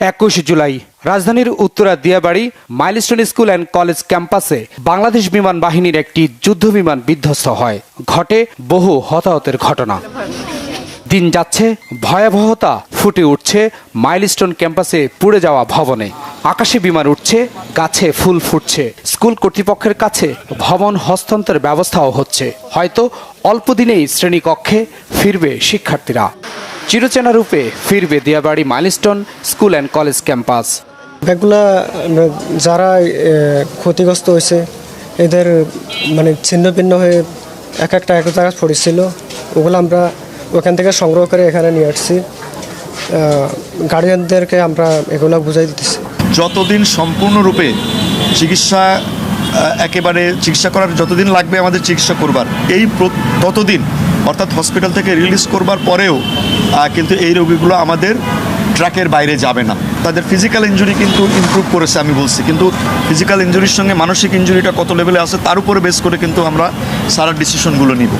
21 জুলাই রাজধানীর Uttara Diabari Milestone school and college ক্যাম্পাসে বাংলাদেশ বিমান বাহিনীর একটি যুদ্ধবিমান বিধ্বস্ত হয়। ঘটে বহু হতাহতের ঘটনা। দিন যাচ্ছে, ভয়াবহতা ফুটে উঠছে মাইলস্টোন ক্যাম্পাসে পুড়ে যাওয়া ভবনে। আকাশে বিমান উঠছে, গাছে ফুল ফুটছে। স্কুল কর্তৃপক্ষের কাছে ভবন হস্তান্তরের ব্যবস্থাও হচ্ছে। হয়তো অল্প দিনেই শ্রেণীকক্ষে ফিরবে শিক্ষার্থীরা। চিরচেনা রূপে ফিরবে Diabari Milestone school and college campus. ব্যাগগুলা যারা ক্ষতিগ্রস্ত হয়েছে এদের ছিন্ন ভিন্ন হয়ে এক জায়গায় পড়েছিল, ওগুলো আমরা ওখান থেকে সংগ্রহ করে এখানে নিয়ে আসছি। গার্ডিয়ানদেরকে আমরা এগুলো বুঝাই দিতেছি। যতদিন সম্পূর্ণরূপে চিকিৎসা করার যতদিন লাগবে আমাদের চিকিৎসা করবার, ততদিন অর্থাৎ হসপিটাল থেকে রিলিজ করবার পরেও কিন্তু এই রোগীগুলো আমাদের ট্র্যাকের বাইরে যাবে না। তাদের ফিজিক্যাল ইনজুরি কিন্তু ইমপ্রুভ করেছে আমি বলছি, কিন্তু ফিজিক্যাল ইনজুরির সঙ্গে মানসিক ইনজুরিটা কত লেভেলে আছে তার উপরে বেস করে কিন্তু আমরা সারা ডিসিশনগুলো নিব।